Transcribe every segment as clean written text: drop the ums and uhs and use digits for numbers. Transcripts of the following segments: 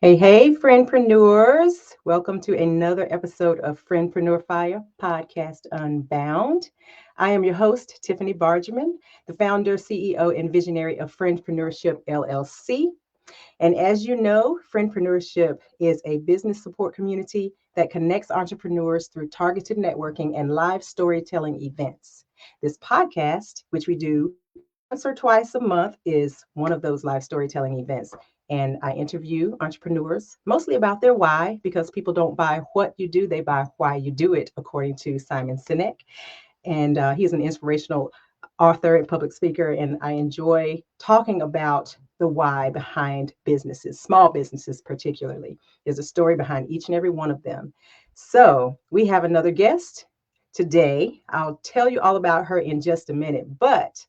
Hey, friendpreneurs. Welcome to another episode of Friendpreneur Fiyah podcast Unbound. I am your host, Tiffany Bargerman, the founder, CEO, and visionary of Friendpreneurship LLC. And as you know, Friendpreneurship is a business support community that connects entrepreneurs through targeted networking and live storytelling events. This podcast, which we do once or twice a month, is one of those live storytelling events. And I interview entrepreneurs mostly about their why, because people don't buy what you do, they buy why you do it, according to Simon Sinek. And he's an inspirational author and public speaker. And I enjoy talking about the why behind businesses, small businesses particularly. There's a story behind each and every one of them. So we have another guest today. I'll tell you all about her in just a minute. But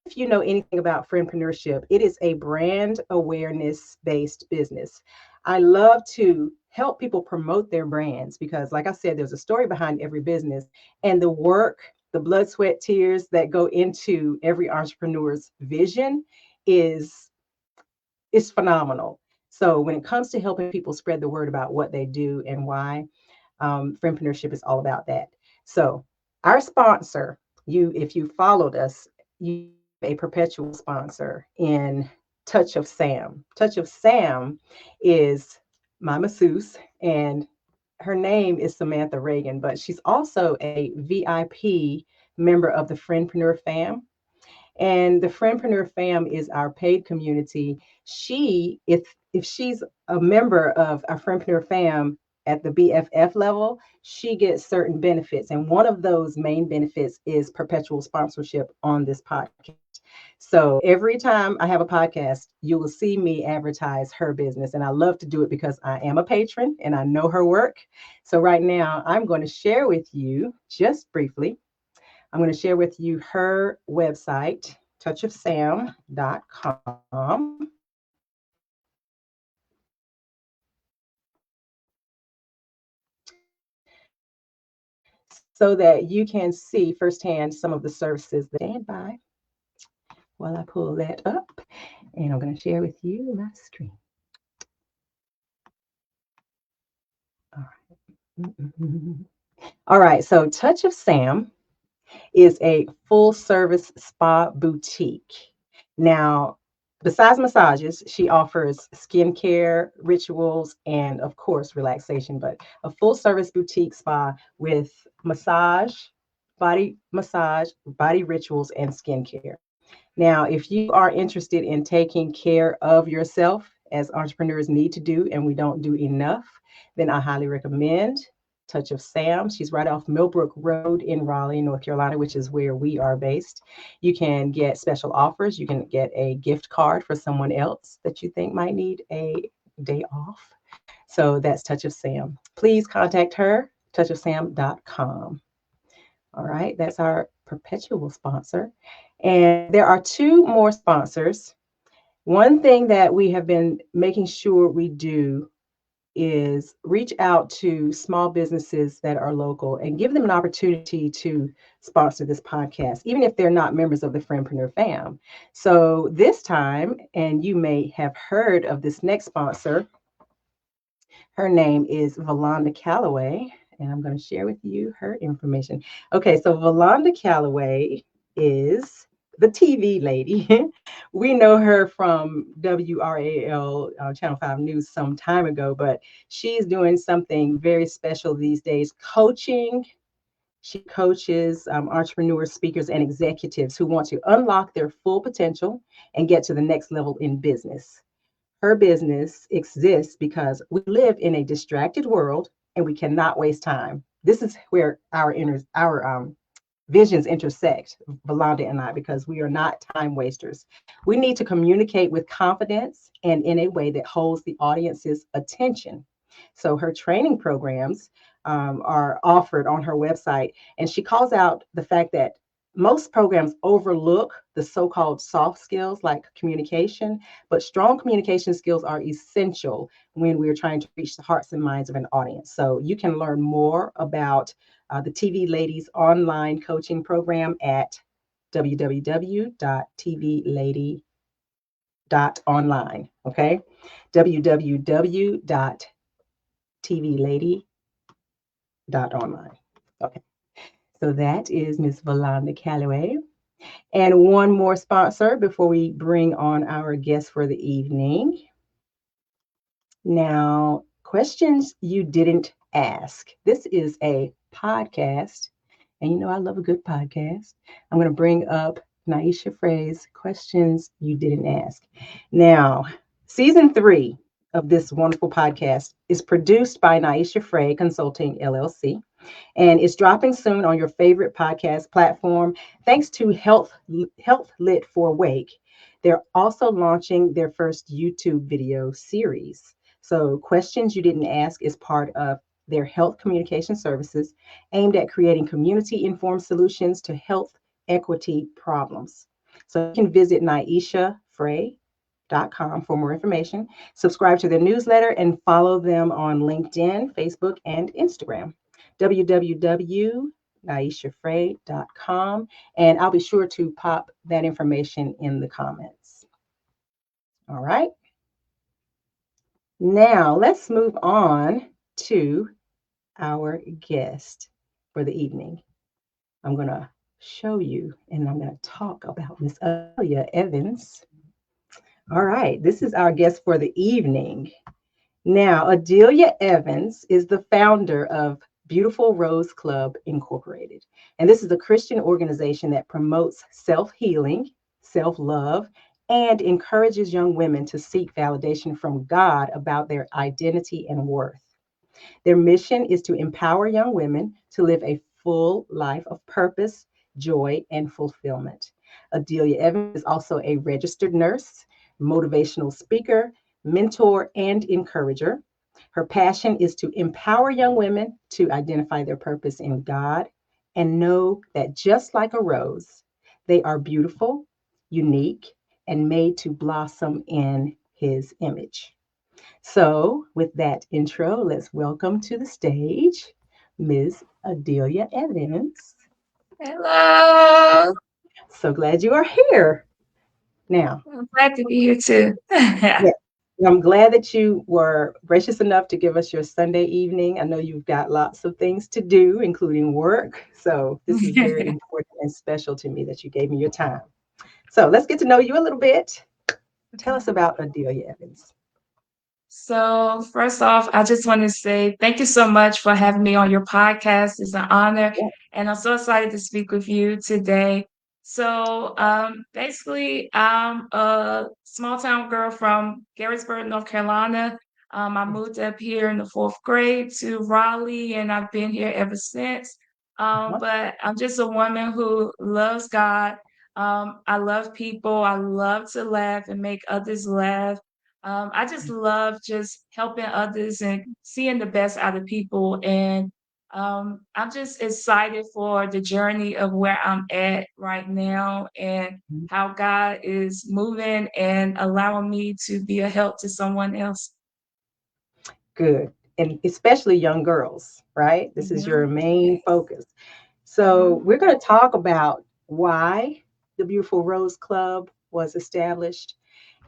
if you know anything about friendpreneurship, it is a brand awareness based business. I love to help people promote their brands because, like I said, there's a story behind every business, and the work, the blood, sweat, tears that go into every entrepreneur's vision is phenomenal. So when it comes to helping people spread the word about what they do and why, friendpreneurship is all about that. So our sponsor, if you followed us, you have a perpetual sponsor in Touch of Sam. Touch of Sam is my masseuse, and her name is Samantha Reagan, but she's also a VIP member of the Friendpreneur fam. And the Friendpreneur fam is our paid community. If she's a member of our Friendpreneur fam at the BFF level, she gets certain benefits. And one of those main benefits is perpetual sponsorship on this podcast. So every time I have a podcast, you will see me advertise her business. And I love to do it because I am a patron and I know her work. So right now, I'm going to share with you just briefly. I'm going to share with you her website, touchofsam.com, so that you can see firsthand some of the services that stand by while I pull that up. And I'm going to share with you my screen. All right. All right. So Touch of Sam is a full service spa boutique. Now, besides massages, she offers skincare, rituals, and of course, relaxation, but a full service boutique spa with massage, body rituals, and skincare. Now, if you are interested in taking care of yourself, as entrepreneurs need to do, and we don't do enough, then I highly recommend Touch of Sam. She's right off Millbrook Road in Raleigh, North Carolina, which is where we are based. You can get special offers. You can get a gift card for someone else that you think might need a day off. So that's Touch of Sam. Please contact her, touchofsam.com. All right, that's our perpetual sponsor. And there are two more sponsors. One thing that we have been making sure we do is reach out to small businesses that are local and give them an opportunity to sponsor this podcast, even if they're not members of the Friendpreneur fam. So this time, and you may have heard of this next sponsor, her name is Valonda Calloway, and I'm going to share with you her information. Okay, so Valonda Calloway is the TV lady. We know her from WRAL Channel 5 News some time ago, but she's doing something very special these days, coaching. She coaches entrepreneurs, speakers, and executives who want to unlock their full potential and get to the next level in business. Her business exists because we live in a distracted world and we cannot waste time. This is where our visions intersect, Valanda and I, because we are not time wasters. We need to communicate with confidence and in a way that holds the audience's attention. So her training programs are offered on her website, and she calls out the fact that most programs overlook the so-called soft skills like communication, but strong communication skills are essential when we're trying to reach the hearts and minds of an audience. So you can learn more about the TV Ladies online coaching program at www.tvlady.com. www.tvlady.online. Okay, www.tvlady.online. Okay, so that is Miss Valanda Calloway. And one more sponsor before we bring on our guest for the evening. Now, questions you didn't ask. This is a podcast, and you know I love a good podcast. I'm going to bring up Naisha Frey's questions you didn't ask. Now, season 3 of this wonderful podcast is produced by Naisha Frey Consulting LLC, and it's dropping soon on your favorite podcast platform. Thanks to Health Lit for Wake, they're also launching their first YouTube video series. So, Questions You Didn't Ask is part of their health communication services aimed at creating community informed solutions to health equity problems. So, you can visit NaishaFrey.com for more information. Subscribe to their newsletter and follow them on LinkedIn, Facebook, and Instagram. www.naishafrey.com, and I'll be sure to pop that information in the comments. All right. Now let's move on to our guest for the evening. I'm going to show you and I'm going to talk about Miss Adelia Evans. All right, this is our guest for the evening. Now, Adelia Evans is the founder of Beautiful Rose Club Incorporated. And this is a Christian organization that promotes self-healing, self-love, and encourages young women to seek validation from God about their identity and worth. Their mission is to empower young women to live a full life of purpose, joy, and fulfillment. Adelia Evans is also a registered nurse, motivational speaker, mentor, and encourager. Her passion is to empower young women to identify their purpose in God and know that just like a rose, they are beautiful, unique, and made to blossom in His image. So, with that intro, let's welcome to the stage Ms. Adelia Evans. Hello. So glad you are here. Now, I'm glad to be here too. yeah, I'm glad that you were gracious enough to give us your Sunday evening. I know you've got lots of things to do, including work. So, this is very important and special to me that you gave me your time. So, let's get to know you a little bit. Tell us about Adelia Evans. So, first off, I just want to say thank you so much for having me on your podcast. It's an honor, Yeah. and I'm so excited to speak with you today. So, basically, I'm a small town girl from Garrettsburg, North Carolina. I moved up here in the 4th grade to Raleigh, and I've been here ever since. Uh-huh. But I'm just a woman who loves God. I love people. I love to laugh and make others laugh. I just love just helping others and seeing the best out of people. And I'm just excited for the journey of where I'm at right now and how God is moving and allowing me to be a help to someone else. Good. And especially young girls, right? This is your Mhm. main Yes. focus. So, Mhm. we're going to talk about why the Beautiful Rose Club was established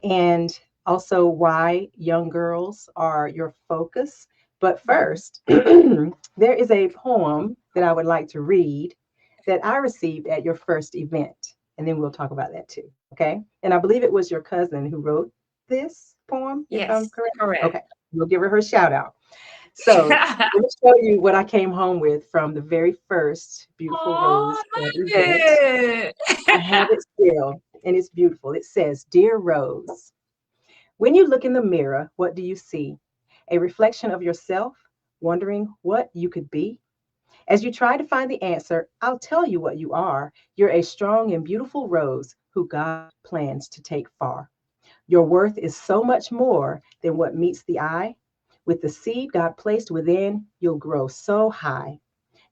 and also why young girls are your focus. But Mhm. first, there is a poem that I would like to read that I received at your first event. And then we'll talk about that too. Okay. And I believe it was your cousin who wrote this poem, if I'm Yes, correct. correct. Okay. We'll give her shout out. So let me show you what I came home with from the very first Beautiful Oh, Rose Club I love event. it. I have it still, and it's beautiful. It says, Dear Rose, when you look in the mirror, what do you see? A reflection of yourself, wondering what you could be? As you try to find the answer, I'll tell you what you are. You're a strong and beautiful rose who God plans to take far. Your worth is so much more than what meets the eye. With the seed God placed within, you'll grow so high.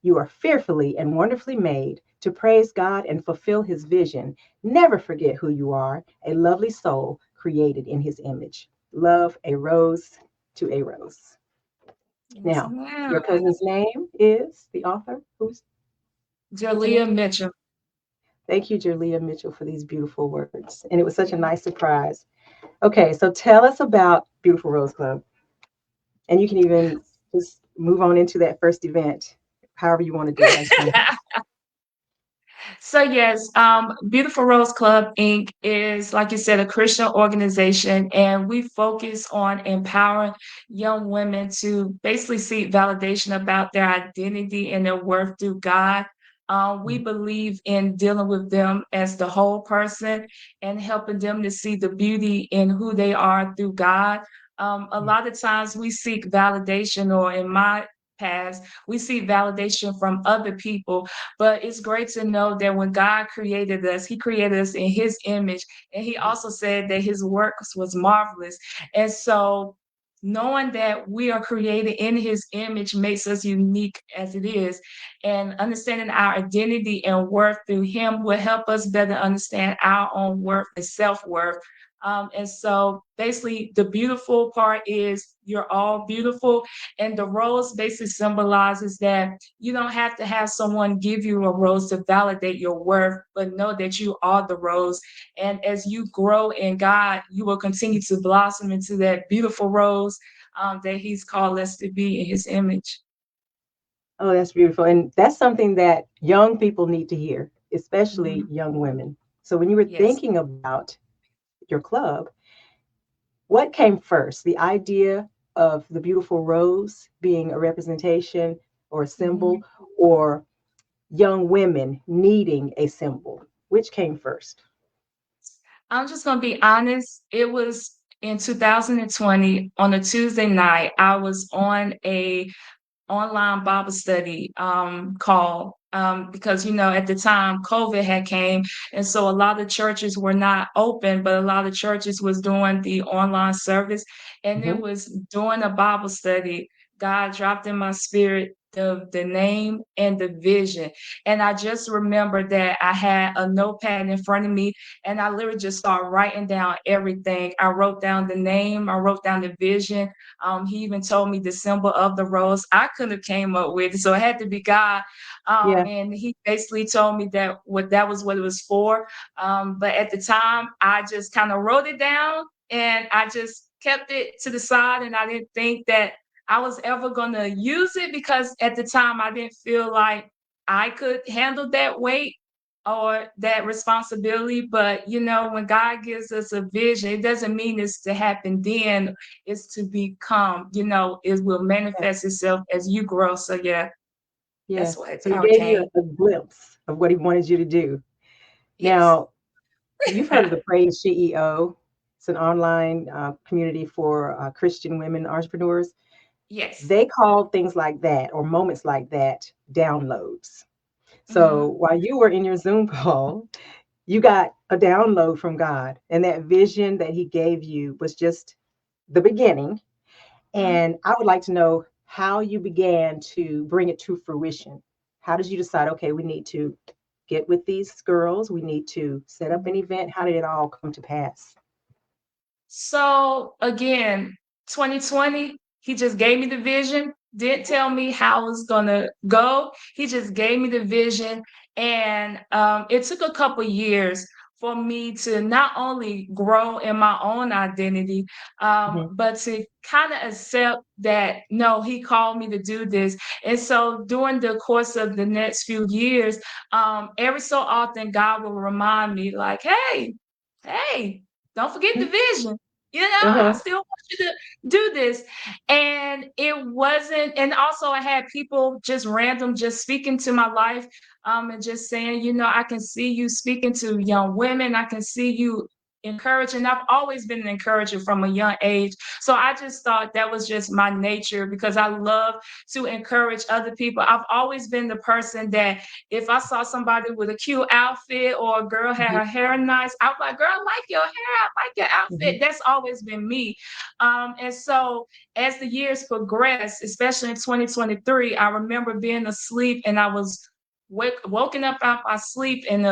You are fearfully and wonderfully made to praise God and fulfill His vision. Never forget who you are, a lovely soul created in His image. Love, a rose to a rose. Yes, Now, ma'am. your cousin's name is the author. Who's her Jalea name? Mitchell. Thank you, Julia Mitchell, for these beautiful words. And it was such a nice surprise. Okay, so tell us about Beautiful Rose Club. And you can even just move on into that first event, however you want to do it. I just want to. So yes, Beautiful Rose Club Inc. is, like you said, a Christian organization, and we focus on empowering young women to basically seek validation about their identity and their worth through God. We believe in dealing with them as the whole person and helping them to see the beauty in who they are through God. A lot of times we seek validation, or in my past, we seek validation from other people, but it's great to know that when God created us, He created us in His image. And He also said that His works was marvelous. And so, knowing that we are created in His image makes us unique as it is. And understanding our identity and worth through Him will help us better understand our own worth and self worth. And so, basically, the beautiful part is you're all beautiful. And the rose basically symbolizes that you don't have to have someone give you a rose to validate your worth, but know that you are the rose. And as you grow in God, you will continue to blossom into that beautiful rose that He's called us to be in His image. Oh, that's beautiful. And that's something that young people need to hear, especially Mhm. young women. So when you were Yes. thinking about your club, what came first? The idea of the beautiful rose being a representation or a symbol, Mhm. or young women needing a symbol? Which came first? I'm just going to be honest. It was in 2020 on a Tuesday night. I was on a online Bible study call because at the time COVID had came, and so a lot of churches were not open, but a lot of churches was doing the online service, and it Hmm. was during a Bible study. God dropped in my spirit the name and the vision, and I just remember that I had a notepad in front of me, and I literally just started writing down everything. I wrote down the name, I wrote down the vision. He even told me the symbol of the rose. I couldn't have came up with it, so it had to be God. Yeah, And he basically told me that was what it was for. But at the time, I just kind of wrote it down and I just kept it to the side, and I didn't think that I was ever gonna use it because at the time I didn't feel like I could handle that weight or that responsibility. But when God gives us a vision, it doesn't mean it's to happen then, it's to become, it will yeah, manifest itself as you grow. So yeah, yeah. that's what So he how it gave you came. a glimpse of what he wanted you to do. Yes. Now, you've heard of the Praise CEO. It's an online community for Christian women entrepreneurs. Yes. They call things like that, or moments like that, downloads. So Hmm. while you were in your Zoom call, you got a download from God, and that vision that He gave you was just the beginning. And I would like to know how you began to bring it to fruition. How did you decide, okay, we need to get with these girls, we need to set up an event? How did it all come to pass? So again, 2020, he just gave me the vision, didn't tell me how it was gonna go. He just gave me the vision, and it took a couple years for me to not only grow in my own identity, Mhm. but to kind of accept that no, he called me to do this. And so during the course of the next few years, every so often God will remind me, like, hey, don't forget the vision. I Uh-huh. still want you to do this. And it wasn't, and also I had people just random just speaking to my life, and just saying, I can see you speaking to young women. I can see you encouraging. I've always been an encourager from a young age. So I just thought that was just my nature because I love to encourage other people. I've always been the person that if I saw somebody with a cute outfit or a girl had Mhm. her hair nice, I'm like, girl, I like your hair, I like your outfit. Mhm. That's always been me. And so as the years progressed, especially in 2023, I remember being asleep and I was woken up out my sleep, and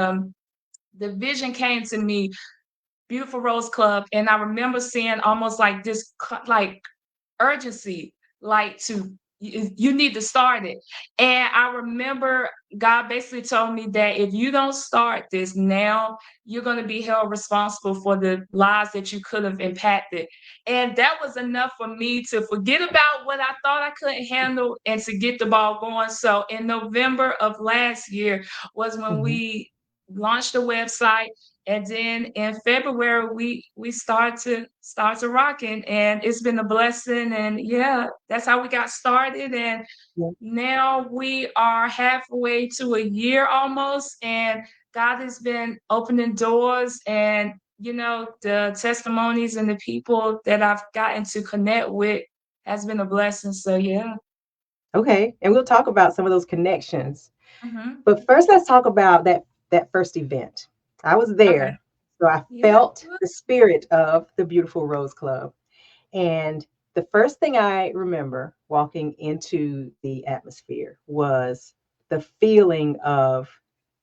the vision came to me, Beautiful Rose Club. And I remember seeing almost like this like urgency, like to you need to start it. And I remember God basically told me that if you don't start this now, you're going to be held responsible for the lives that you could have impacted. And that was enough for me to forget about what I thought I couldn't handle and to get the ball going. So in November of last year was when Mhm. we launched the website, and then in February we start to rocking, and it's been a blessing. And yeah, that's how we got started. And Yeah. now we are halfway to a year almost, and God has been opening doors. And the testimonies and the people that I've gotten to connect with has been a blessing. So yeah. Okay. And we'll talk about some of those connections. Hmm. But first, let's talk about that first event. I was Okay. there, so I Yeah. felt the spirit of the Beautiful Rose Club. And the first thing I remember walking into the atmosphere was the feeling of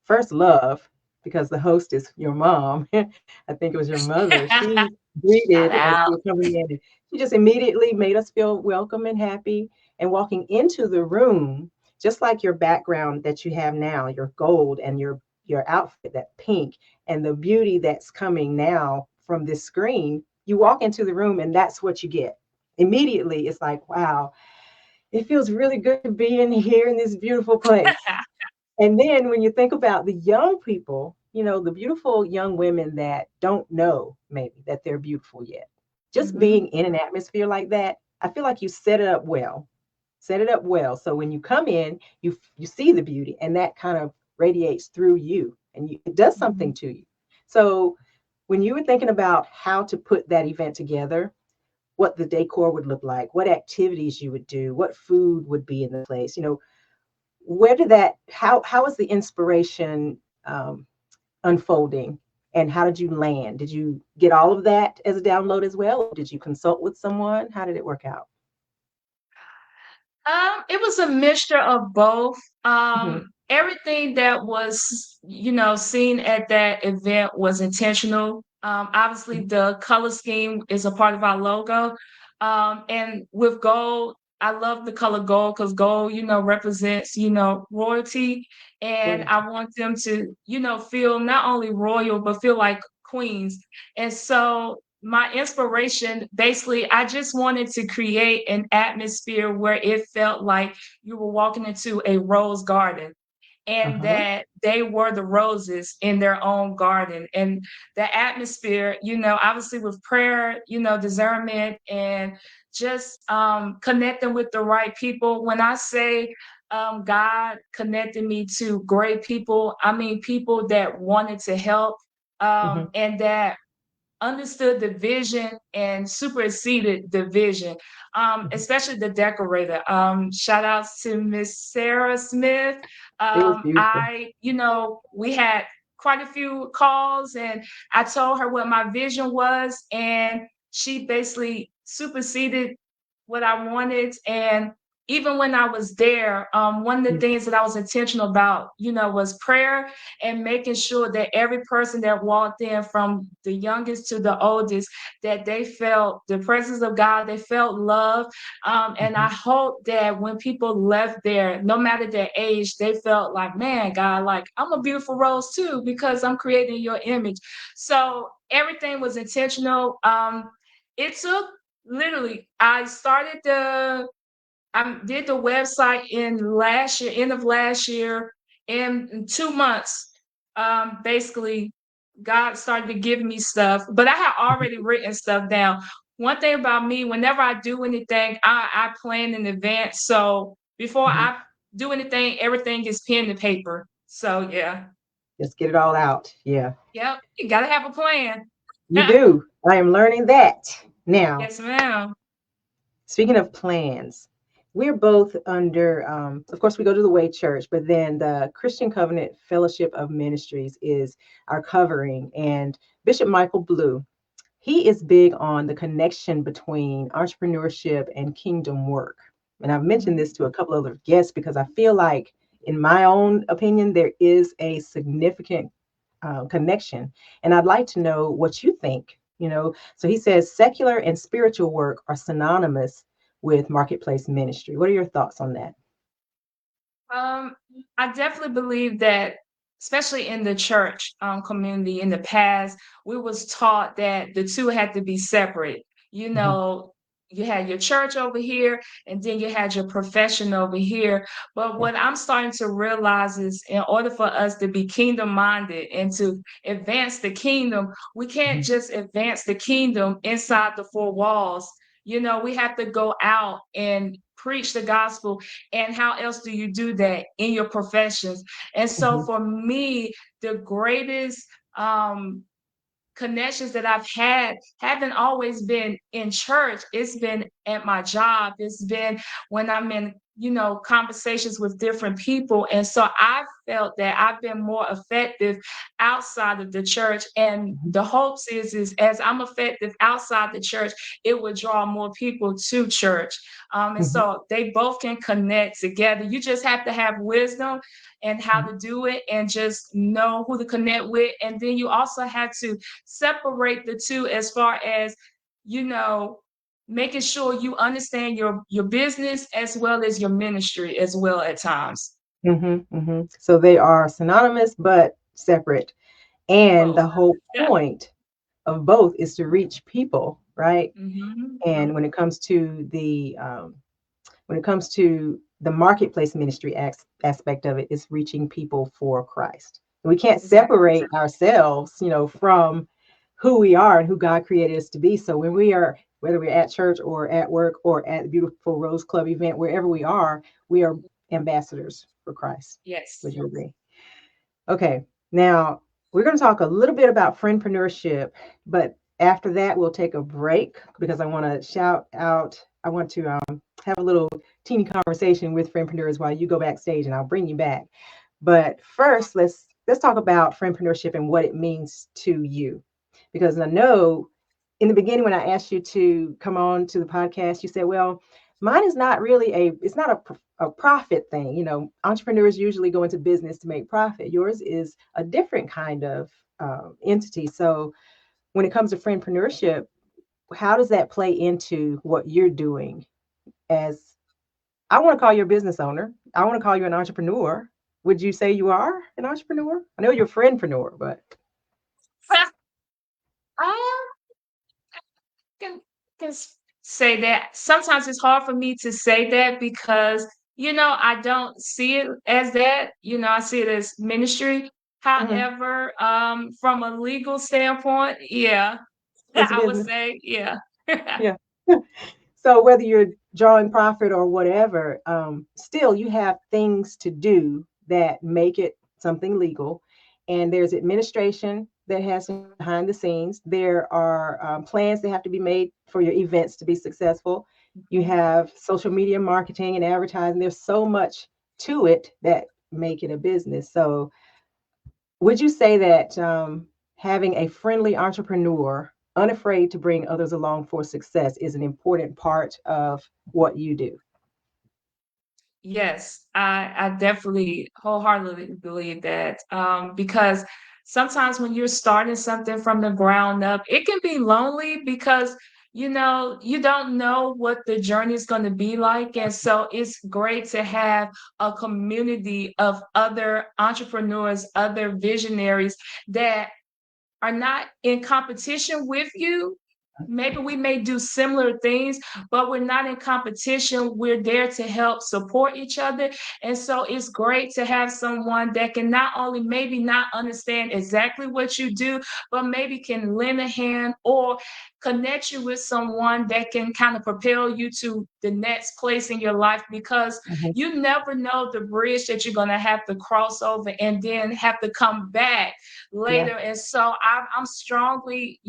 first love, because the host is your mom. I think it was your mother. She Shout greeted as we out. were coming in. And she just immediately made us feel welcome and happy. And walking into the room, just like your background that you have now, your gold and your outfit, that pink, and the beauty that's coming now from this screen, you walk into the room and that's what you get. Immediately, it's like, wow, it feels really good to be in here in this beautiful place. And then when you think about the young people, the beautiful young women that don't know maybe that they're beautiful yet, just Hmm. being in an atmosphere like that, I feel like you set it up well. Set it up well. So when you come in, you see the beauty, and that kind of radiates through you, and it does Hmm. something to you. So when you were thinking about how to put that event together, what the decor would look like, what activities you would do, what food would be in the place, where did that how was the inspiration unfolding, and how did you land? Did you get all of that as a download as well, or did you consult with someone? How did it work out? It was a mixture of both. Hmm. Everything that was, seen at that event was intentional. Obviously, the color scheme is a part of our logo. And with gold, I love the color gold because gold, represents, royalty. And Royalty. I want them to, feel not only royal, but feel like queens. And so my inspiration, basically, I just wanted to create an atmosphere where it felt like you were walking into a rose garden, and Uh-huh. that they were the roses in their own garden. And the atmosphere, obviously with prayer, discernment, and just connecting with the right people. When I say God connected me to great people, I mean people that wanted to help, Hmm. and that understood the vision and superseded the vision, Hmm. especially the decorator. Shout outs to Miss Sarah Smith. It was beautiful. We had quite a few calls, and I told her what my vision was, and she basically superseded what I wanted. And even when I was there, one of the Yeah. things that I was intentional about, was prayer, and making sure that every person that walked in, from the youngest to the oldest, that they felt the presence of God, they felt love. And I Mhm. hope that when people left there, no matter their age, they felt like, man, God, like I'm a beautiful rose too, because I'm creating your image. So everything was intentional. It took literally, I did the website in last year, end of last year, and in 2 months, basically, God started to give me stuff, but I had already written stuff down. One thing about me, whenever I do anything, I plan in advance. So before Mhm. I do anything, everything is pen to paper. So yeah, Just get it all out. Yeah, yep, you gotta have a plan. you do. I am learning that now. Yes, ma'am. Speaking of plans, we're both under, of course, we go to the Way Church, but then the Christian Covenant Fellowship of Ministries is our covering. And Bishop Michael Blue, he is big on the connection between entrepreneurship and kingdom work. And I've mentioned Mhm. this to a couple other guests because I feel like, in my own opinion, there is a significant connection. And I'd like to know what you think. So he says secular and spiritual work are synonymous, with marketplace ministry. What are your thoughts on that? Um, I definitely believe that, especially in the church community in the past, we was taught that the two had to be separate. You Hmm. know, you had your church over here, and then you had your profession over here. But Yeah. what I'm starting to realize is, in order for us to be kingdom minded and to advance the kingdom, we can't Hmm. just advance the kingdom inside the four walls. We have to go out and preach the gospel, and how else do you do that in your professions? And so Hmm. for me, the greatest um connections that I've had haven't always been in church. It's been at my job. It's been when I'm in, conversations with different people. And so I felt that I've been more effective outside of the church. And the hopes is as I'm effective outside the church, it would draw more people to church. And Hmm. so they both can connect together. You just have to have wisdom and how to do it and just know who to connect with. And then you also have to separate the two as far as, you know, making sure you understand your business as well as your ministry as well at times. Hmm. Hmm. So they are synonymous but separate. And Both. the whole Yeah. point of both is to reach people, right? Hmm. And when it comes to the marketplace ministry aspect of it, is reaching people for Christ. We can't Exactly. separate ourselves, from who we are and who God created us to be. So when we are, whether we're at church or at work or at the beautiful Rose Club event, wherever we are ambassadors for Christ. Yes. Would you agree? Okay, now we're going to talk a little bit about friendpreneurship, but after that, we'll take a break because I want to shout out. I want to have a little teeny conversation with friendpreneurs while you go backstage, and I'll bring you back. But first, let's talk about friendpreneurship and what it means to you, because I know in the beginning when I asked you to come on to the podcast, you said, "Well, mine is not really it's not a profit thing. Entrepreneurs usually go into business to make profit. Yours is a different kind of entity. So when it comes to friendpreneurship, how does that play into what you're doing? As I want to call you a business owner, I want to call you an entrepreneur. Would you say you are an entrepreneur? I know you're a friendpreneur, but I can say that sometimes it's hard for me to say that because I don't see it as that. I see it as ministry. mhm, However, from a legal standpoint, yeah, it's a I would business. say yeah. Yeah. So whether you're drawing profit or whatever, still you have things to do that make it something legal. And there's administration that has behind the scenes. There are plans that have to be made for your events to be successful. You Mhm. have social media marketing and advertising. There's so much to it that make it a business. So would you say that having a friendly entrepreneur, unafraid to bring others along for success, is an important part of what you do? Yes, I definitely wholeheartedly believe that. Because sometimes when you're starting something from the ground up, it can be lonely because you don't know what the journey is going to be like. And so it's great to have a community of other entrepreneurs, other visionaries that are not in competition with you. Maybe we may do similar things, but we're not in competition. We're there to help support each other. And so it's great to have someone that can not only maybe not understand exactly what you do, but maybe can lend a hand or connect you with someone that can kind of propel you to the next place in your life, because Mhm. you never know the bridge that you're going to have to cross over and then have to come back Yeah. later. And so I'm strongly,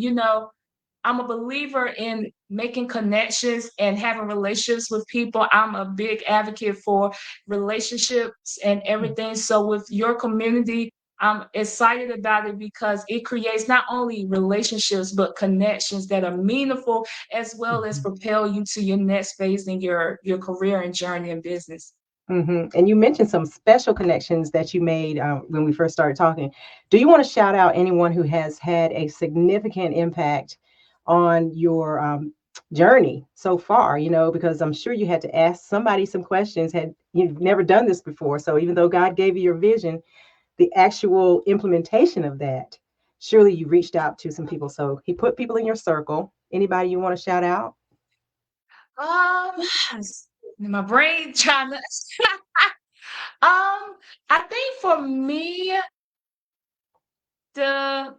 I'm a believer in making connections and having relationships with people. I'm a big advocate for relationships and everything. So with your community, I'm excited about it because it creates not only relationships, but connections that are meaningful as well as Mhm. propel you to your next phase in your career and journey in business. And you mentioned some special connections that you made when we first started talking. Do you want to shout out anyone who has had a significant impact on your journey so far, because I'm sure you had to ask somebody some questions. You've never done this before. So even though God gave you your vision, the actual implementation of that, surely you reached out to some people. So he put people in your circle. Anybody you want to shout out? Um, my brain trying to. Um, I think for me, the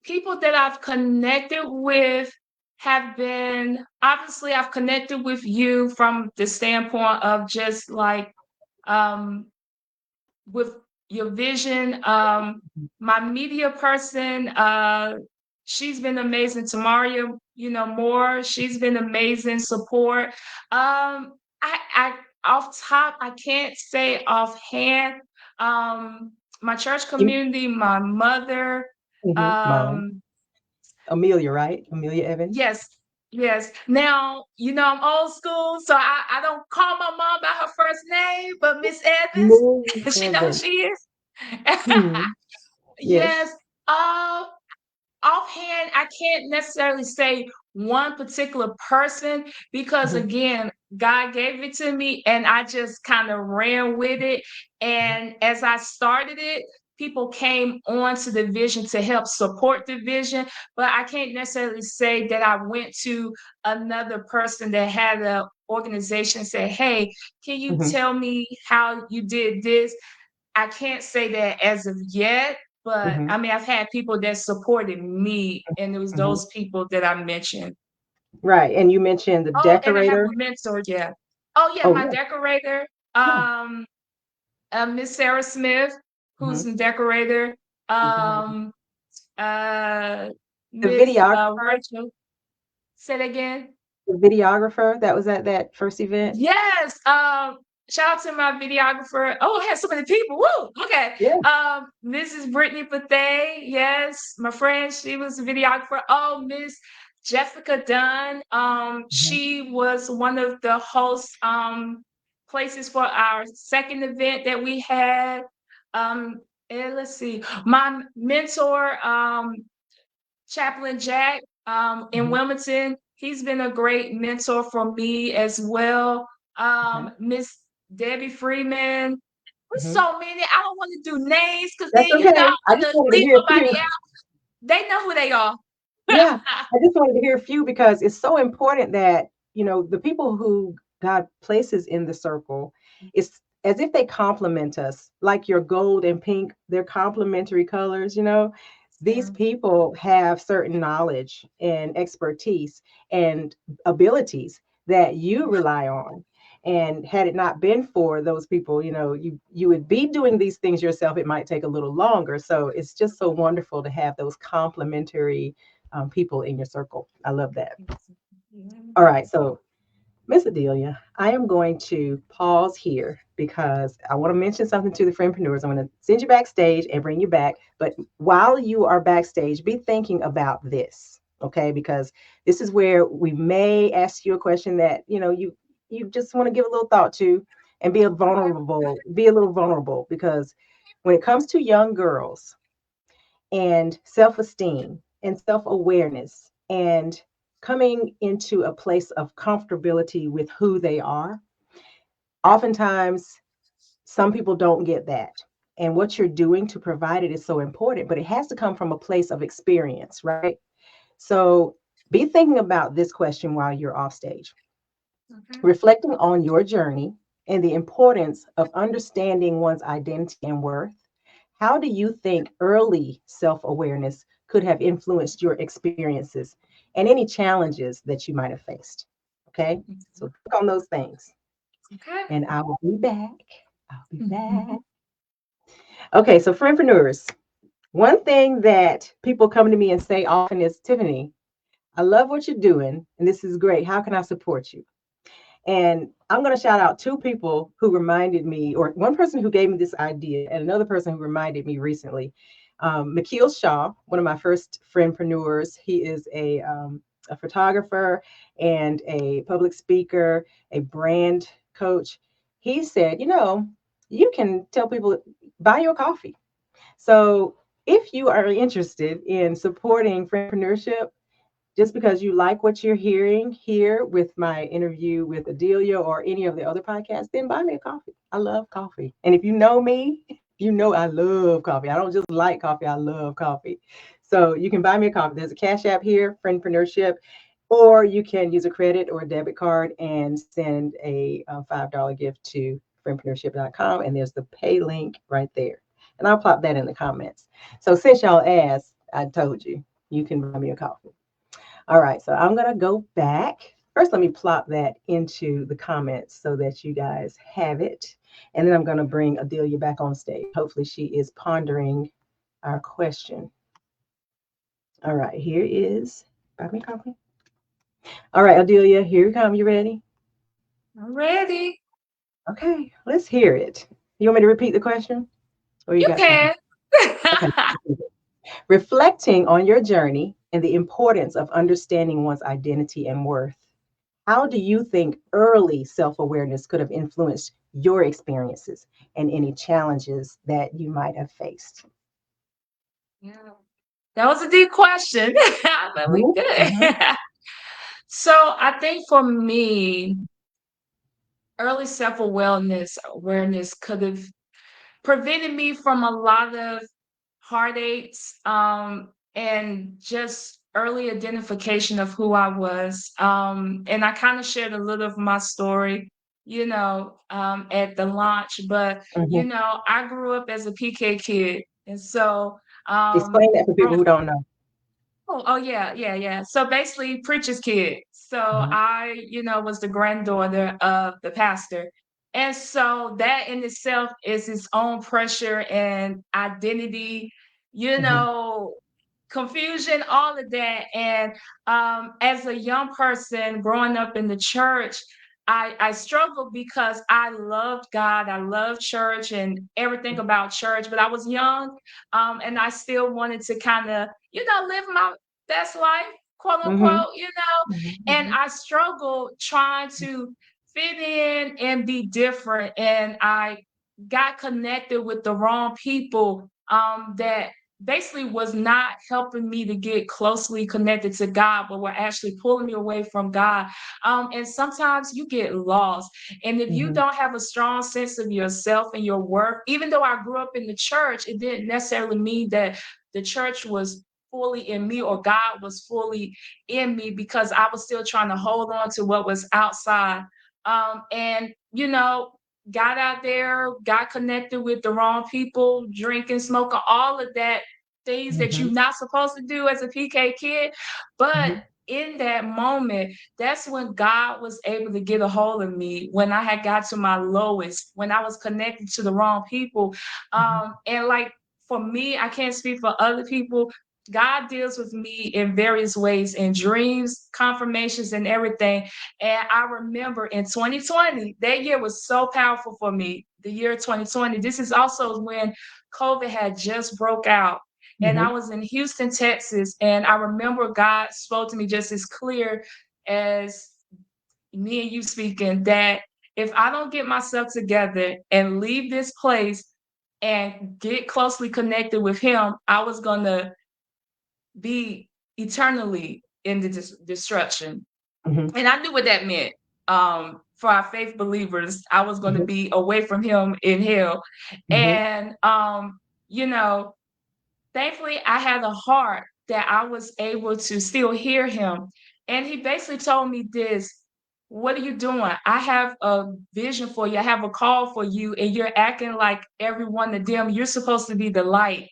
people that I've connected with have been obviously I've connected with you from the standpoint of just like um with your vision. My media person, she's been amazing. Tamaria, more. She's been amazing support. I off top, I can't say offhand. My church You, community, my mother. Mom, Um, Amelia, right? Amelia Evans. yes, yes. Now, I'm old school, so I don't call my mom by her first name, but Miss Amelia Evans, she knows Evans. she is. Hmm. Yes. Yes. Uh, Offhand, I can't necessarily say one particular person because, Mhm, again, God gave it to me and I just kind of ran with it. And as I started it, people came on to the vision to help support the vision. But I can't necessarily say that I went to another person that had an organization and say, hey, can you mhm, tell me how you did this? I can't say that as of yet, but mhm, I mean, I've had people that supported me, and it was mhm. those people that I mentioned. Right. And you mentioned the Oh, and I have decorator. a mentor, yeah. Oh, yeah, Oh, my yeah. decorator, Yeah. Miss Sarah Smith, who's Mhm. a decorator, Mhm. um, uh, The Miss videographer, Rachel. Say it again. the videographer that was at that first event. Yes. Shout out to my videographer. Oh, I had so many people. Woo. Okay. Yeah. Mrs. Brittany Pathay. Yes, my friend. She was a videographer. Oh, Miss Jessica Dunn. Mhm, She was one of the host places for our second event that we had. And let's see, my mentor, Chaplain Jack, in mhm. Wilmington. He's been a great mentor for me as well. Okay. Miss Debbie Freeman. There's Mhm. so many. I don't want to do names because then That's okay. I'm I just gonna wanted to leave hear a few. somebody out. They know who they are. Yeah, I just wanted to hear a few because it's so important that, the people who God places in the circle, it's as if they complement us, like your gold and pink, they're complementary colors. These Yeah. people have certain knowledge and expertise and abilities that you rely on. And had it not been for those people, you would be doing these things yourself. It might take a little longer. So it's just so wonderful to have those complementary people in your circle. I love that. All right, so Miss Adelia, I am going to pause here because I want to mention something to the friendpreneurs. I'm going to send you backstage and bring you back. But while you are backstage, be thinking about this, okay? Because this is where we may ask you a question that you just want to give a little thought to and be a little vulnerable because when it comes to young girls, and self esteem and self awareness and coming into a place of comfortability with who they are. Oftentimes, some people don't get that. And what you're doing to provide it is so important, but it has to come from a place of experience, right? So be thinking about this question while you're off stage, Okay. reflecting on your journey and the importance of understanding one's identity and worth. How do you think early self awareness could have influenced your experiences and any challenges that you might have faced? Okay, so think on those things. Okay. And I will be back. I'll be back. Okay, so friendpreneurs, one thing that people come to me and say often is, Tiffany, I love what you're doing, and this is great. How can I support you? And I'm going to shout out two people who reminded me, or one person who gave me this idea, and another person who reminded me recently. McKeel Shaw, one of my first friendpreneurs. He is a photographer and a public speaker, a brand coach. He said, you can tell people, buy your coffee. So if you are interested in supporting friendpreneurship, just because you like what you're hearing here with my interview with Adelia or any of the other podcasts, then buy me a coffee. I love coffee. And if you know me, you know I love coffee. I don't just like coffee, I love coffee. So you can buy me a coffee. There's a Cash App here, Friendpreneurship, or you can use a credit or a debit card and send a $5 gift to friendpreneurship.com. And there's the pay link right there. And I'll pop that in the comments. So since y'all asked, I told you, you can buy me a coffee. All right, so I'm going to go back. First, let me plop that into the comments so that you guys have it. And then I'm going to bring Adelia back on stage. Hopefully, she is pondering our question. All right, here is, buy me coffee. All right, Adelia, here you come. You ready? I'm ready. Okay, let's hear it. You want me to repeat the question? Or you You got time? can. Okay. Reflecting on your journey and the importance of understanding one's identity and worth. How do you think early self awareness could have influenced your experiences and any challenges that you might have faced? Yeah. That was a deep question, but we Mhm, good. mhm, So I think for me, early self-awareness could have prevented me from a lot of heartaches, and just early identification of who I was. And I kind of shared a little of my story, at the launch, but mhm. I grew up as a PK kid. And so, Explain that for people growing who don't know. oh, yeah, yeah, yeah. So basically, preacher's kid. So Mhm, I, was the granddaughter of the pastor. And so that in itself is its own pressure and identity, you mhm, know, confusion, all of that. And as a young person growing up in the church, I struggled because I loved God, I loved church and everything about church, but I was young, and I still wanted to kind of, live my best life, quote mhm, unquote, mhm, and mhm, I struggled trying to fit in and be different. And I got connected with the wrong people, that basically was not helping me to get closely connected to God, but were actually pulling me away from God. And sometimes you get lost. And if you mhm, don't have a strong sense of yourself and your worth, even though I grew up in the church, it didn't necessarily mean that the church was fully in me or God was fully in me, because I was still trying to hold on to what was outside. And, got out there, got connected with the wrong people, drinking, smoking, all of that, things that mhm, you're not supposed to do as a PK kid. But mhm, in that moment, that's when God was able to get a hold of me, when I had got to my lowest, when I was connected to the wrong people. mhm, And like, for me, I can't speak for other people. God deals with me in various ways, in dreams, confirmations, and everything. And I remember in 2020, that year was so powerful for me. The year 2020. This is also when COVID had just broke out. And I mhm, was in Houston, Texas. And I remember God spoke to me just as clear as me and you speaking, that if I don't get myself together and leave this place and get closely connected with Him, I was going to be eternally in the destruction. mhm, And I knew what that meant. For our faith believers, I was going to mhm, be away from Him in hell. mhm, And, you know, thankfully, I had a heart that I was able to still hear Him. And He basically told me this: what are you doing? I have a vision for you. I have a call for you, and you're acting like everyone of them. You're supposed to be the light,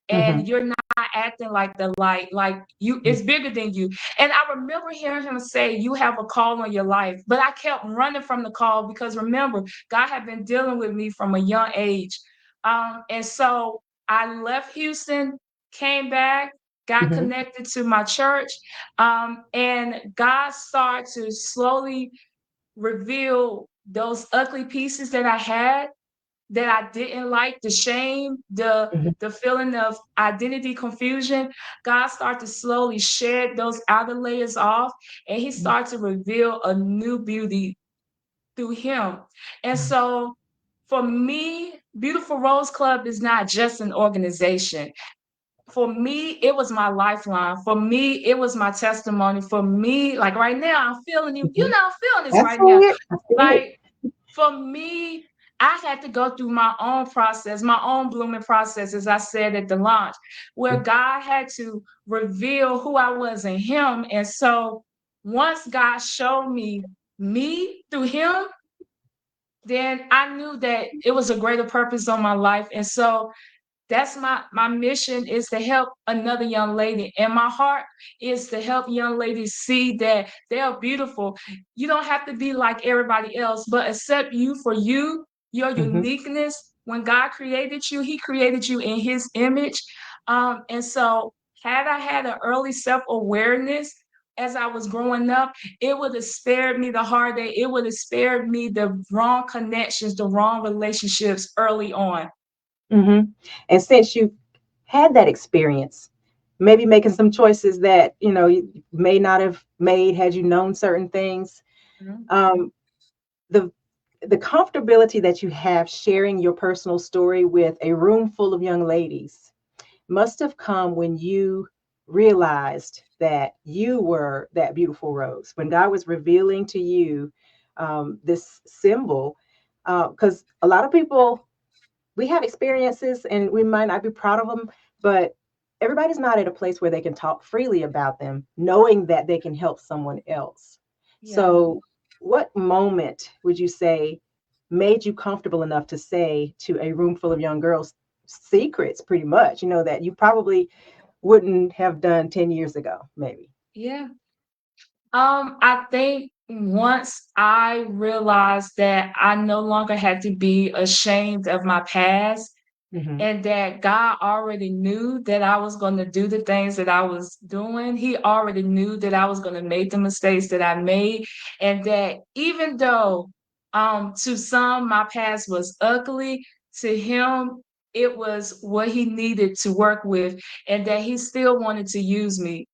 and mhm, you're not acting like the light. Like, you, it's bigger than you. And I remember hearing Him say, "You have a call on your life." But I kept running from the call, because remember, God had been dealing with me from a young age. And so I left Houston, came back, got mhm, connected to my church, and God started to slowly reveal those ugly pieces that I had, that I didn't like, the shame, the mhm, the feeling of identity confusion. God started to slowly shed those outer layers off, and He mhm, started to reveal a new beauty through Him. And mhm, so for me, Beautiful Rose Club is not just an organization. for me, it was my lifeline. For me, it was my testimony. For me, like right now, I'm feeling you. You Mhm. know, I'm feeling this I right see now. it. I see it. Like for me, I had to go through my own process, my own blooming process, as I said at the launch, where God had to reveal who I was in Him. And so once God showed me through Him, then I knew that it was a greater purpose on my life. And so that's my mission, is to help another young lady, and my heart is to help young ladies see that they are beautiful. You don't have to be like everybody else, but accept you for you, your Mhm. uniqueness. When God created you, He created you in His image. And so had I had an early self-awareness as I was growing up, it would have spared me the heartache. It would have spared me the wrong connections, the wrong relationships early on. Mhm. And since you had that experience, maybe making some choices that, you may not have made had you known certain things, Mhm. um, the the comfortability that you have sharing your personal story with a room full of young ladies must have come when you realized that you were that beautiful rose. When God was revealing to you this symbol, because a lot of people, we have experiences and we might not be proud of them, but everybody's not at a place where they can talk freely about them, knowing that they can help someone else. Yeah. So, what moment would you say made you comfortable enough to say to a room full of young girls secrets, pretty much, that you probably wouldn't have done 10 years ago, maybe? Yeah. I think once I realized that I no longer had to be ashamed of my past, Hmm. and that God already knew that I was going to do the things that I was doing. He already knew that I was going to make the mistakes that I made, and that even though to some my past was ugly, to him it was what he needed to work with, and that he still wanted to use me.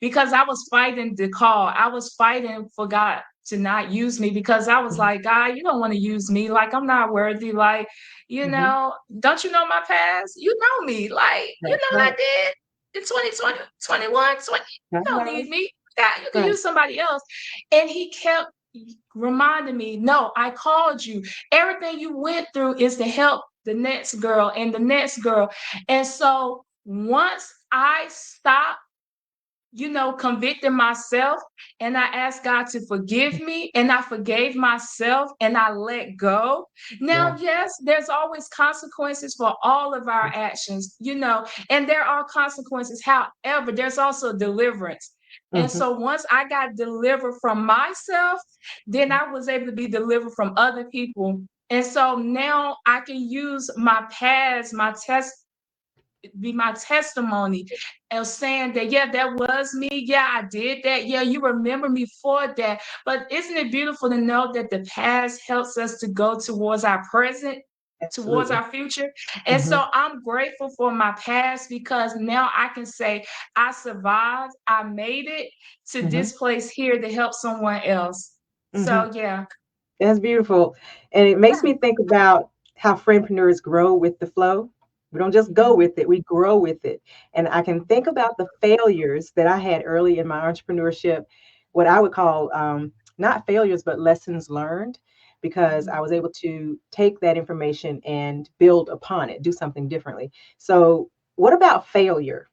Because I was fighting the call. I was fighting for God to not use me, because I was like, God, you don't want to use me. Like, I'm not worthy. Like, Hmm. don't you know my past? You know me. Like, you That's know what I right. did in 2020, 21, 20. That's You don't right. need me. God, you can Right. use somebody else. And he kept reminding me, no, I called you. Everything you went through is to help the next girl and the next girl. And so once I stopped, convicting myself, and I asked God to forgive me, and I forgave myself, and I let go. Now, Yeah. yes, there's always consequences for all of our actions, and there are consequences. However, there's also deliverance. And Hmm. so once I got delivered from myself, then I was able to be delivered from other people. And so now I can use my past, be my testimony of saying that, yeah, that was me. Yeah, I did that. Yeah, you remember me for that. But isn't it beautiful to know that the past helps us to go towards our present, towards Absolutely. our future? And Hmm. so I'm grateful for my past, because now I can say I survived, I made it to Hmm. this place here to help someone else. Hmm. So yeah. That's beautiful. And it makes me think about how friendpreneurs grow with the flow. We don't just go Mhm. with it, we grow with it. And I can think about the failures that I had early in my entrepreneurship, what I would call not failures, but lessons learned, because I Mhm. was able to take that information and build upon it, do something differently. So, what about failure?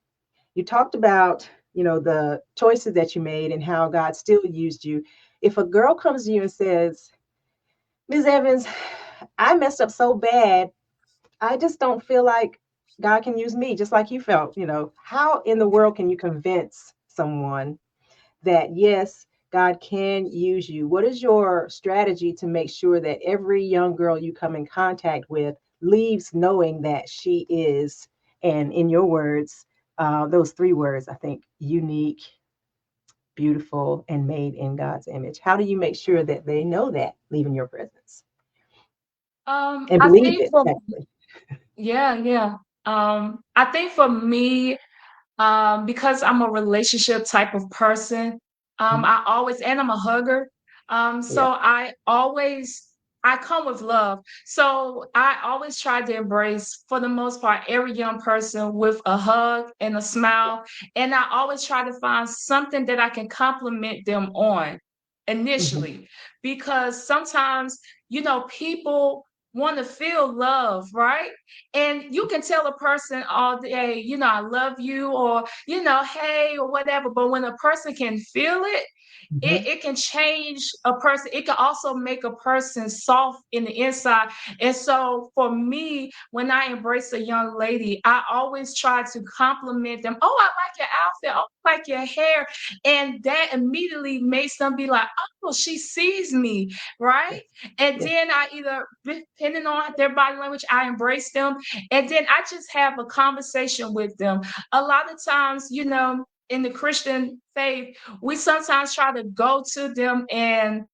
You talked about, the choices that you made and how God still used you. If a girl comes to you and says, Ms. Evans, I messed up so bad. I just don't feel like God can use me, just like you felt. How in the world can you convince someone that, yes, God can use you? What is your strategy to make sure that every young girl you come in contact with leaves knowing that she is, and in your words, those three words, I think, unique, beautiful, and made in God's image? How do you make sure that they know that leaving your presence and I believe think it, for actually? Yeah, yeah. I think for me, because I'm a relationship type of person, Mhm. I'm a hugger. So Yeah. I always I come with love. So I always try to embrace, for the most part, every young person with a hug and a smile. And I always try to find something that I can compliment them on Mhm. initially, because sometimes, people want to feel love, right? And you can tell a person all day, I love you, or, hey, or whatever. But when a person can feel it, it, Mhm. it can change a person. It can also make a person soft in the inside. And so for me, when I embrace a young lady, I always try to compliment them. Oh, I like your outfit. Oh, I like your hair. And that immediately makes them be like, oh, she sees me, right? Yes. And Yes. then I either, depending on their body language, I embrace them. And then I just have a conversation with them. A lot of times, in the Christian faith, we sometimes try to go to them and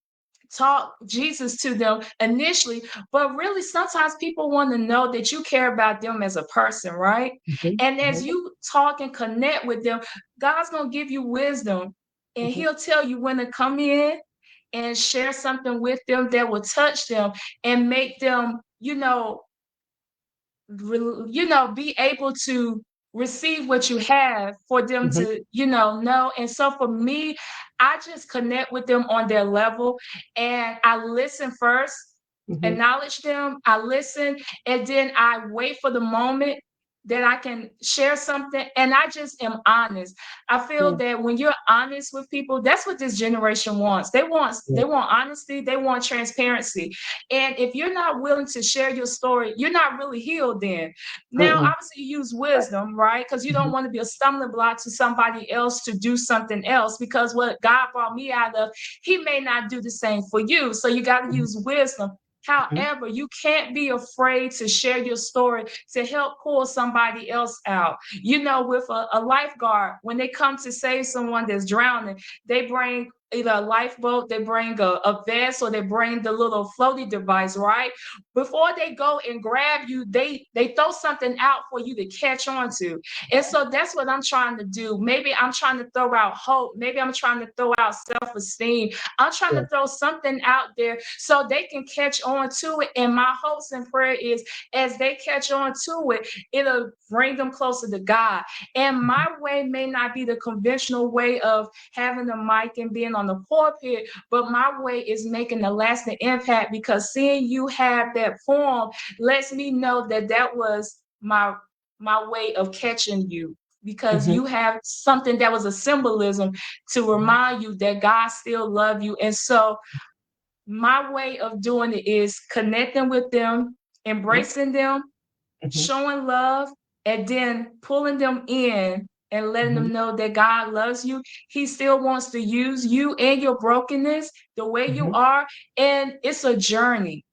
talk Jesus to them initially, but really sometimes people want to know that you care about them as a person, right? Mhm. And as Mhm. you talk and connect with them, God's going to give you wisdom, and Mhm. he'll tell you when to come in and share something with them that will touch them and make them, be able to receive what you have, for them Mhm. to, know. And so for me, I just connect with them on their level, and I listen first, Mhm. acknowledge them, I listen, and then I wait for the moment that I can share something, and I just am honest. I feel Yeah. that when you're honest with people, that's what this generation wants. They want Yeah. they want honesty, they want transparency. And if you're not willing to share your story, you're not really healed then. Now, Mm-mm. obviously, you use Right. wisdom, right? Because you don't Mhm. want to be a stumbling block to somebody else to do something else, because what God brought me out of, he may not do the same for you. So you got to Mhm. use wisdom. Mhm. However, you can't be afraid to share your story to help pull somebody else out. With a lifeguard, when they come to save someone that's drowning, they bring either a lifeboat, they bring a vest, or they bring the little floaty device, right? Before they go and grab you, they throw something out for you to catch on to. And so that's what I'm trying to do. Maybe I'm trying to throw out hope. Maybe I'm trying to throw out self-esteem. I'm trying Yeah. to throw something out there so they can catch on to it. And my hopes and prayer is, as they catch on to it, it'll bring them closer to God. And Mhm. my way may not be the conventional way of having a mic and being on the pulpit, but my way is making a lasting impact, because seeing you have that form lets me know that that was my way of catching you, because Mhm. you have something that was a symbolism to remind you that God still love you. And so my way of doing it is connecting with them, Mhm. embracing them, Mhm. showing love, and then pulling them in and letting Mhm. them know that God loves you. He still wants to use you and your brokenness the way you Mhm. are. And it's a journey.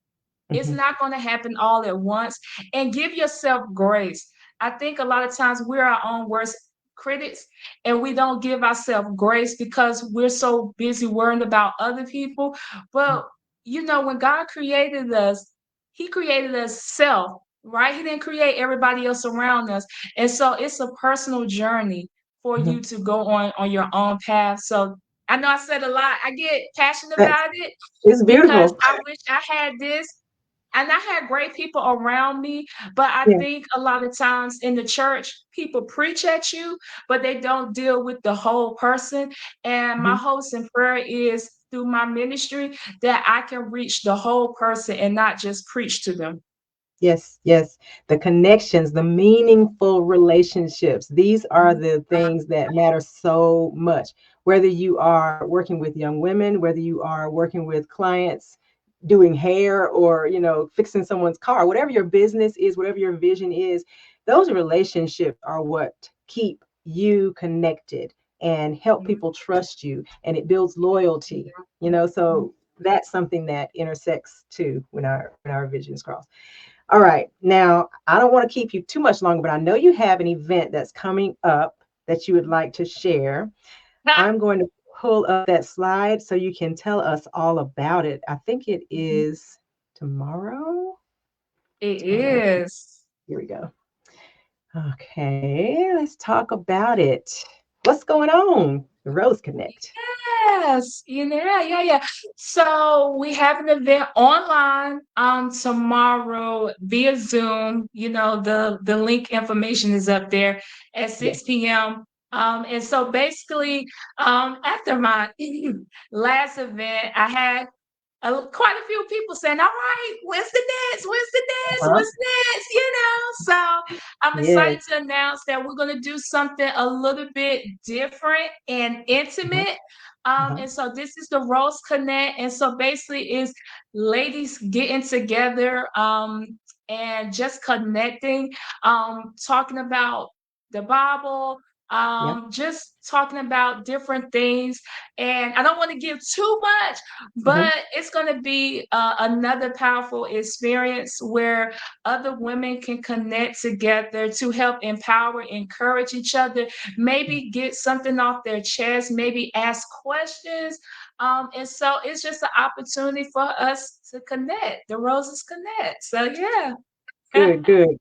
It's Mhm. not going to happen all at once. And give yourself grace. I think a lot of times we're our own worst critics, and we don't give ourselves grace because we're so busy worrying about other people. But when God created us, he created us self, right? He didn't create everybody else around us. And so it's a personal journey for you Mhm. to go on your own path. So I know I said a lot. I get passionate That's about it it's because beautiful. I wish I had this, and I had great people around me. But I Yeah. think a lot of times in the church, people preach at you, but they don't deal with the whole person. And my Mhm. hopes and prayer is, through my ministry, that I can reach the whole person and not just preach to them. Yes, yes. The connections, the meaningful relationships, these are Mhm. the things that matter so much. Whether you are working with young women, whether you are working with clients doing hair, or, fixing someone's car, whatever your business is, whatever your vision is, those relationships are what keep you connected and help Mhm. people trust you, and it builds loyalty, Mhm. so that's something that intersects too when our visions cross. All right. Now, I don't want to keep you too much longer, but I know you have an event that's coming up that you would like to share. I'm going to pull up that slide so you can tell us all about it. I think it Mhm. is tomorrow. It Tomorrow. is. Here we go. Okay, let's talk about it. What's going on? The Rose Connect. Yes, yeah. So we have an event online tomorrow via Zoom. The link information is up there at Yes. 6 p.m. And so basically, after my last event, I had quite a few people saying, "All right, when's the next? When's the next? Uh-huh. What's next?" So I'm excited Yes. to announce that we're going to do something a little bit different and Uh-huh. intimate. Uh-huh. And so this is the Rose Connect, and so basically is ladies getting together and just connecting, talking about the Bible, Yeah. just talking about different things. And I don't want to give too much, Mm-hmm. but it's going to be another powerful experience where other women can connect together to help empower, encourage each other, maybe get something off their chest, maybe ask questions. And so it's just an opportunity for us to connect. The Roses connect. So, yeah. Good, good.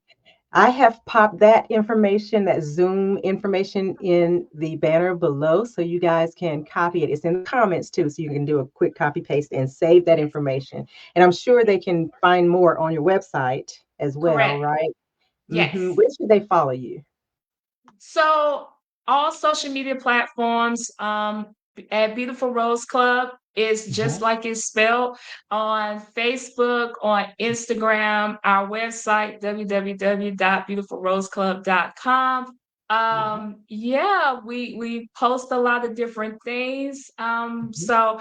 I have popped that information, that Zoom information in the banner below so you guys can copy it. It's in the comments too, so you can do a quick copy paste and save that information. And I'm sure they can find more on your website as well, Correct. right? Yes. Where should they follow you? So all social media platforms at Beautiful Rose Club is just Mhm. like it's spelled, on Facebook, on Instagram, our website, www.beautifulroseclub.com. Yeah. Yeah, we post a lot of different things. Mhm. So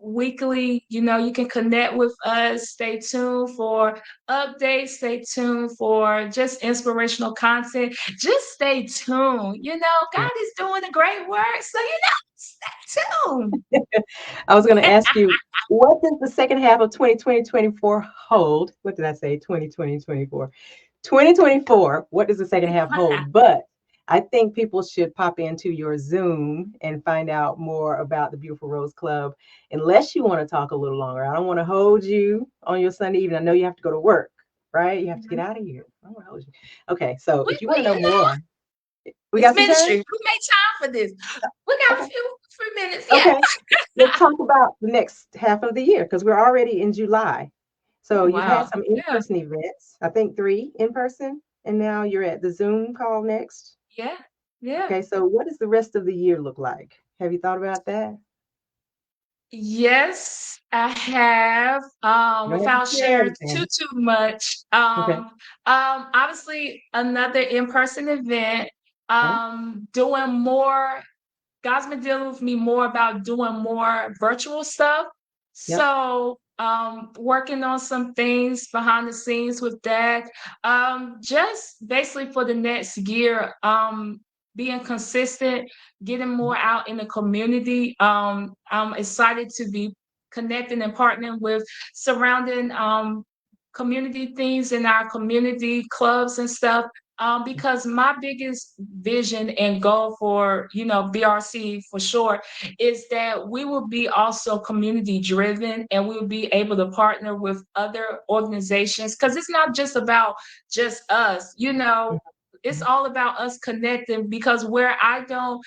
weekly, you can connect with us. Stay tuned for updates. Stay tuned for just inspirational content. Just stay tuned. Yeah. God is doing a great work. So, stay tuned. I was going to ask you, what does the second half of 2024 hold? What did I say? 2024. 2024, what does the second half hold? But I think people should pop into your Zoom and find out more about the Beautiful Rose Club, unless you want to talk a little longer. I don't want to hold you on your Sunday evening. I know you have to go to work, right? You have to get out of here. I don't want to hold you. Okay, so we, if you we, want to know you know, more, we it's got some time? ministry. We make time for this. We got a Okay. few minutes. Yeah. Okay. Let's talk about the next half of the year because we're already in July. So Oh, you've had wow. some Yeah. in-person events, I think 3 in person, and now you're at the Zoom call next. Yeah. Yeah. Okay, so what does the rest of the year look like? Have you thought about that? Yes, I have. You don't have to Without share sharing too everything. much. Okay. Obviously another in-person event. Okay. Doing more. God's been dealing with me more about doing more virtual stuff. Yep. So, working on some things behind the scenes with that. Just basically for the next year, being consistent, getting more out in the community. I'm excited to be connecting and partnering with surrounding community things in our community clubs and stuff, because my biggest vision and goal for BRC for sure is that we will be also community driven, and we will be able to partner with other organizations, because it's not just about just us. It's Mhm. all about us connecting, because where I don't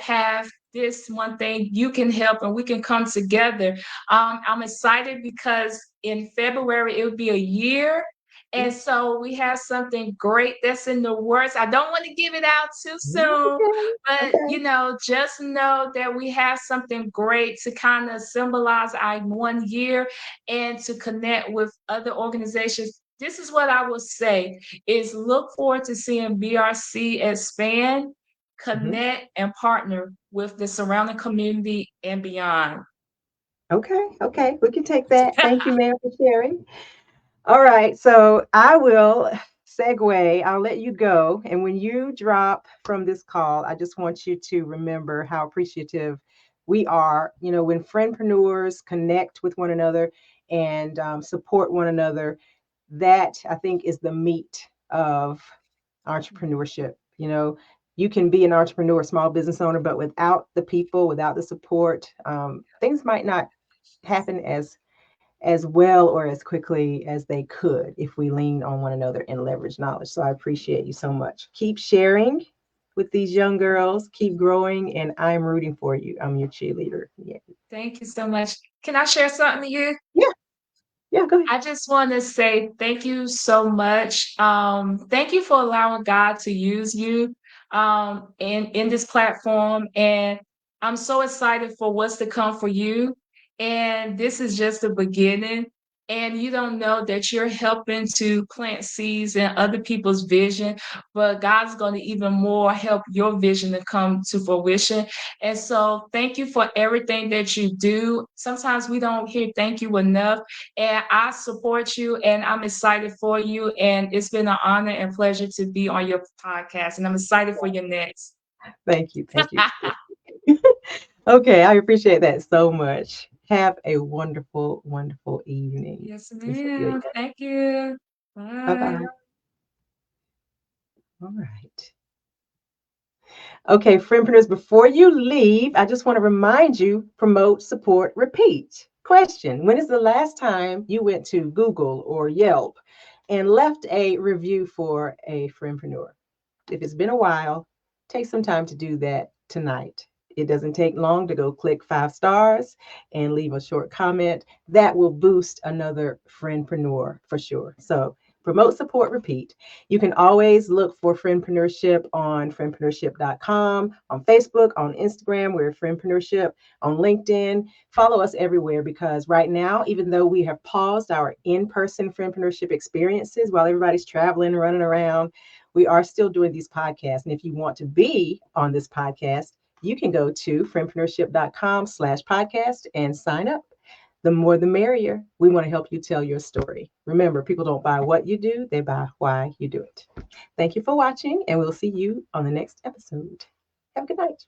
have this one thing, you can help and we can come together. I'm excited because in February it will be a year, and Yeah. so we have something great that's in the works. I don't want to give it out too soon, Okay. but Okay. just know that we have something great to kind of symbolize our 1 year and to connect with other organizations. This is what I will say is look forward to seeing BRC expand, Mhm. connect, and partner with the surrounding community and beyond. Okay. Okay. We can take that. Thank you, ma'am, for sharing. All right, so I will segue. I'll let you go. And when you drop from this call, I just want you to remember how appreciative we are. When friendpreneurs connect with one another and support one another, that I think is the meat of entrepreneurship. You can be an entrepreneur, small business owner, but without the people, without the support, things might not happen as well or as quickly as they could if we lean on one another and leverage knowledge. So I appreciate you so much. Keep sharing. with these young girls. Keep growing, and I'm rooting for you. I'm your cheerleader. Yeah. Thank you so much. Can I share something to you? Yeah. Yeah. Go ahead. I just want to say thank you so much. Thank you for allowing God to use you in this platform. And I'm so excited for what's to come for you. And this is just the beginning. And you don't know that you're helping to plant seeds in other people's vision, but God's going to even more help your vision to come to fruition. And so, thank you for everything that you do. Sometimes we don't hear thank you enough, and I support you and I'm excited for you. And it's been an honor and pleasure to be on your podcast. And I'm excited for your next. Thank you. Thank you. Okay, I appreciate that so much. Have a wonderful, wonderful evening. Yes, Cecilia. ma'am. Thank you. Bye Bye. bye. All right. Okay, friendpreneurs, before you leave, I just want to remind you, promote, support, repeat. Question: when is the last time you went to Google or Yelp and left a review for a friendpreneur? If it's been a while, take some time to do that tonight. It doesn't take long to go click 5 stars and leave a short comment. That will boost another friendpreneur for sure. So promote, support, repeat. You can always look for Friendpreneurship on friendpreneurship.com, on Facebook, on Instagram, we're Friendpreneurship, on LinkedIn. Follow us everywhere because right now, even though we have paused our in-person Friendpreneurship experiences while everybody's traveling, running around, we are still doing these podcasts. And if you want to be on this podcast, you can go to friendpreneurship.com/podcast and sign up. The more the merrier. We want to help you tell your story. Remember, people don't buy what you do, they buy why you do it. Thank you for watching, and we'll see you on the next episode. Have a good night.